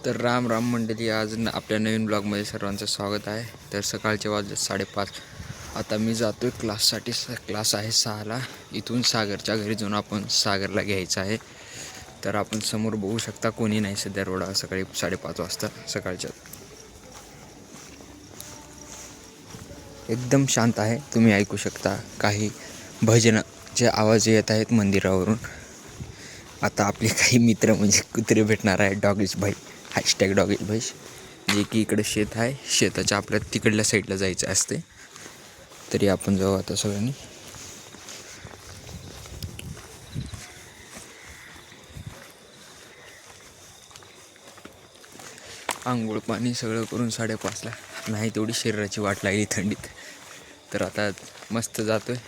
तर राम राम मंडळी, आज आपल्या नवीन ब्लॉगमध्ये सर्वांचं स्वागत आहे. तर सकाळचे वाजले 5:30. आता मी जातो आहे क्लाससाठी. क्लास आहे 6ला. इथून सागरच्या घरी जाऊन आपण सागरला घ्यायचं आहे. तर आपण समोर बघू शकता कोणी नाही सध्या रोडा. सकाळी 5:30 वाजता सकाळच्या एकदम शांत आहे. तुम्ही ऐकू शकता काही भजनाचे आवाज येत आहेत मंदिरावरून. आता आपले काही मित्र म्हणजे कुत्रे भेटणार आहे. डॉगीज भाई, #डॉगीज भाई, जे की इकडे शेत आहे. शेताच्या आपल्या तिकडल्या साईडला जायचं असते. तरी आपण जाऊ आता सगळ्यांनी. आंघोळ पाणी सगळं करून 5:30ला नाही तेवढी शरीराची वाट लागली थंडीत. तर आता मस्त जातो आहे.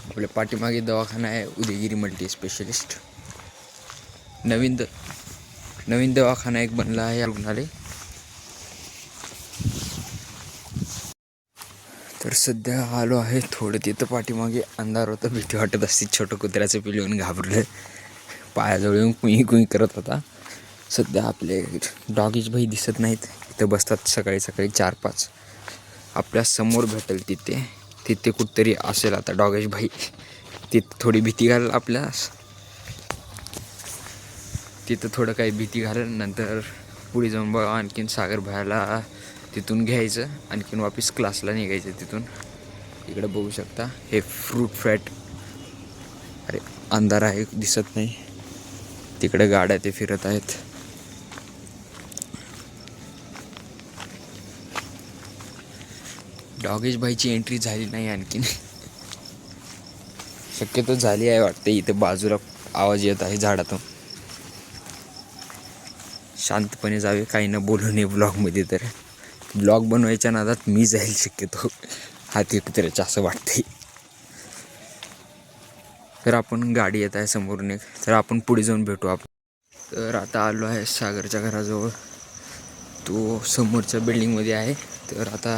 आपल्या पाठीमागे दवाखाना आहे, उदयगिरी मल्टी स्पेशलिस्ट. नवीन दवाखाना एक बनला आहे रुग्णालय. तर सध्या आलो आहे. थोडं तिथं पाठीमागे अंधार होतं, भीती वाटत असते. छोटं कुत्र्याचं पिल्लू येऊन घाबरलं, पायाजवळ येऊन कुई करत होता. सध्या आपले डॉगीज भाई दिसत नाहीत. इथं बसतात सकाळी 4-5. आपल्या समोर भेटेल तिथे कुठतरी असेल आता डॉगीज भाई. तिथं थोडी भीती घालेल आपल्यास. तिथं थोडं काही भीती घालेल. नंतर पुढे जाऊन बघा आणखीन सागर भायला तिथून घ्यायचं. आणखीन वापस क्लासला निघायचं तिथून. इकडे बघू शकता हे फ्रूट फॅट. अरे अंधार आहे, दिसत नाही. तिकडे गाड्या ते फिरत आहेत. डॉगीज भाईची एंट्री झाली नाही आणखीन. शक्यतो झाली आहे वाटते. इथं बाजूला आवाज येत आहे झाडातून. शांतपणे जावे, काही न बोलू नये ब्लॉगमध्ये. तर ब्लॉग बनवायच्या नादात मी जाईल शक्यतो. हाती कुत्र्याचं असं वाटते. तर आपण गाडी येत आहे समोरून एक. तर आपण पुढे जाऊन भेटू आपण. तर आता आलो आहे सागरच्या घराजवळ. तो समोरच्या बिल्डिंगमध्ये आहे. तर आता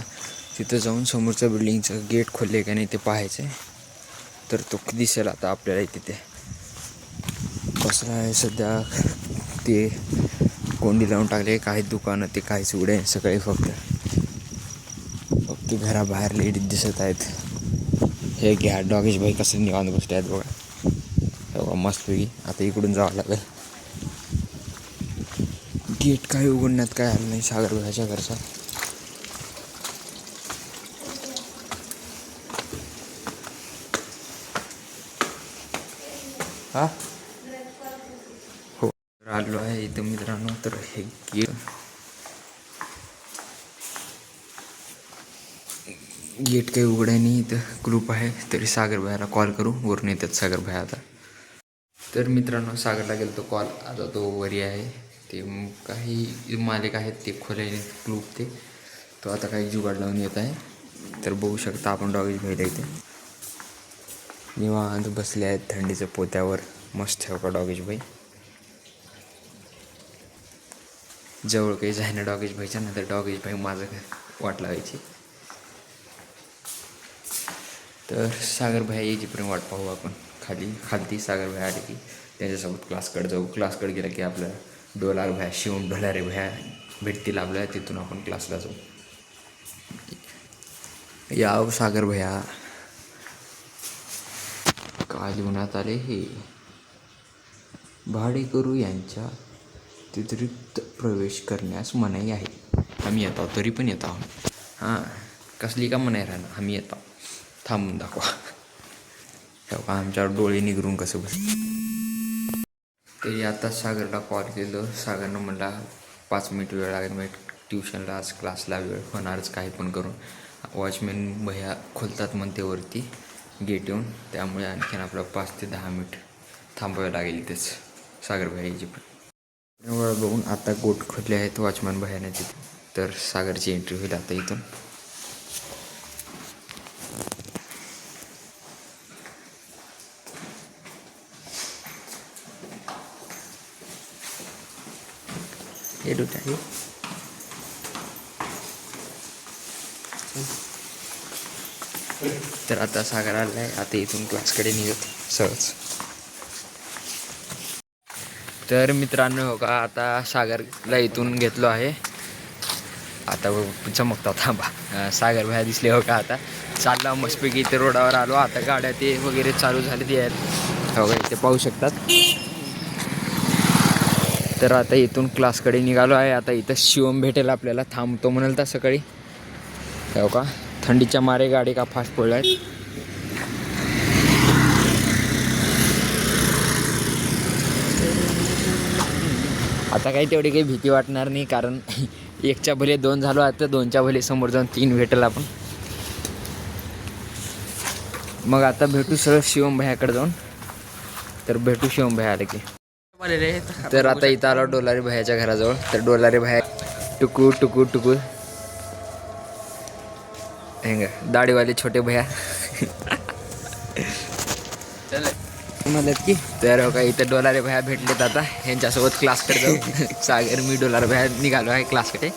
तिथं जाऊन समोरच्या बिल्डिंगचं गेट खोलले का नाही ते पाहायचं आहे. तर तो दिसेल आता आपल्याला. तिथे बसला आहे सध्या. ते कोंडी लावून टाकले. काही दुकानं ते काहीच उघडे सकाळी. फक्त घराबाहेर लेडीज दिसत आहेत. हे घ्या डॉगीज भाई कसं निवांत बसले आहेत बघा. तेव्हा मस्तपैकी आता इकडून जावं लागेल. गेट काही उघडण्यात काय आलं नाही सागर भाईच्या घरचा. हा हो, आलो आहे इथं मित्रांनो. तर हे गेट काही उघडाय नाही. इथं ग्रुप आहे. तरी सागर भाईला कॉल करू, वरून येतात सागर भाई आता. तर मित्रांनो सागरला गेलो तो कॉल. आता तो वरी आहे. ते काही मालिक आहेत ते खोलायले ग्रुप ते. तो आता काही जुगाड लावून येत आहे. तर बघू शकता आपण डॉगीज भाईला इथे निवांत बसले आहेत थंडीच्या पोत्यावर. मस्त ठेव का डॉगीज भाई. जवळ काही जाय ना डॉगीज भाईच्या, नंतर डॉगीज भाई माझं वाट लावायची. तर सागर भाई यायचीपर्यंत वाट पाहू आपण. खालती सागर भाई आले की त्यांच्यासोबत क्लासकडे जाऊ. क्लासकडे गेला की आपलं डोलार भया, शिवून डोलारे भया भेटतील आपल्या. तिथून आपण क्लासला जाऊ. याव सागर भया. का लिहूनात आले हे. भाडेकरू यांच्या तिथरिक्त प्रवेश करण्यास मनाई आहे. आम्ही येतो तरी पण येतो. हां, कसली का मनाई राहणार. आम्ही येतो. थांबून दाखवा. तेव्हा आमच्यावर डोळे निगरून कसं बस. तरी आता सागरला कॉल केलं. सागरनं म्हणला 5 मिनिट वेळ लागेल. मग ट्युशनला आज क्लासला वेळ होणारच काही पण करून. वॉचमॅन भैया खोलतात म्हणते वरती गेट येऊन. त्यामुळे आणखीन आपलं 5 ते 10 मिनिट थांबावे लागेल इथेच सागर भैयाची पण. वेळ बघून आता गोट खोलले आहेत वॉचमॅन भैयाने तिथे. तर सागरची एंट्री होईल आता इथून. आहे तर आता सागर आला आहे. आता इथून क्लासकडे निघत सहज. तर मित्रांनो हो का आता सागरला इथून घेतलो आहे. आता चमकता थांबा सागर भाया दिसले हो का. आता चालला मस्तपैकी इथे रोडावर आलो. आता गाड्या ते वगैरे चालू झाले ते आहेत हो का, इथे पाहू शकतात. तर आता इथून क्लासकडे निघालो आहे. आता इथं शिवम भेटेल आपल्याला, थांबतो म्हणाल तर सकाळी हो का. थंडीच्या मारे गाडी का फास्ट पडला आहेत. आता काही तेवढी काही भीती वाटणार नाही, कारण एकच्या भले 2 झालो, आता 2च्या भले समोर जाऊन 3 भेटेल आपण. मग आता भेटू सरळ शिवम भैयाकडे जाऊन. तर भेटू शिवम भैया आले की. तर आता इथं आलो डोलारे भैयाच्या घराजवळ. तर डोलारे भैया टुकू टुकू टुकू हेंग दाढीवाले छोटे भैया म्हणत की. तर हो का इथं डोलारे भैया भेटलेत. आता यांच्यासोबत क्लासकडे जाऊ. सागर मी डोलारे भैया निघालो आहे क्लासकडे.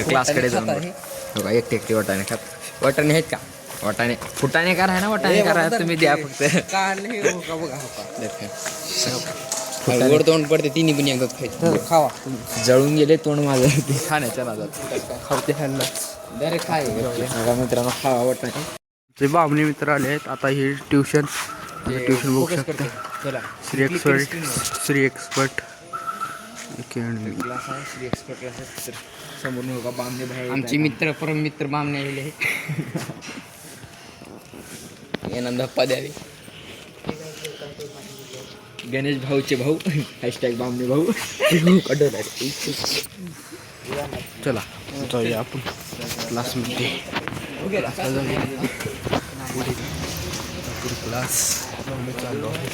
क्लासकडे जाऊन हो का एकटे वाटाणे खात. वाटाणे आहेत का? वाटाणे फुटाणे कार आहे ना, वाटाणे कार आहे तुम्ही द्या फक्त. गोड तोंड पडते तिन्ही पण एकदा खायचं. खावा जळून गेले तोंड माझं ते खाण्याच्या नादात. खावते खायला डायरेक्ट खाय मित्रांनो खावा वाटाणे. जे बाबणे मित्र आले आहेत. आता ही ट्युशन बघू शकता. श्री एक्सपर्ट अकॅडमी क्लास आहे. Shri expert class. तर समोर नका बामणे भाई आमचे मित्र परम मित्र बामणे आलेले आहे. यांना धप्पा द्यावे. गणेश भाऊचे भाऊ हॅशटॅग बामणे भाऊ. चला जाऊया आपण क्लासमध्ये. क्लास चालू आहे.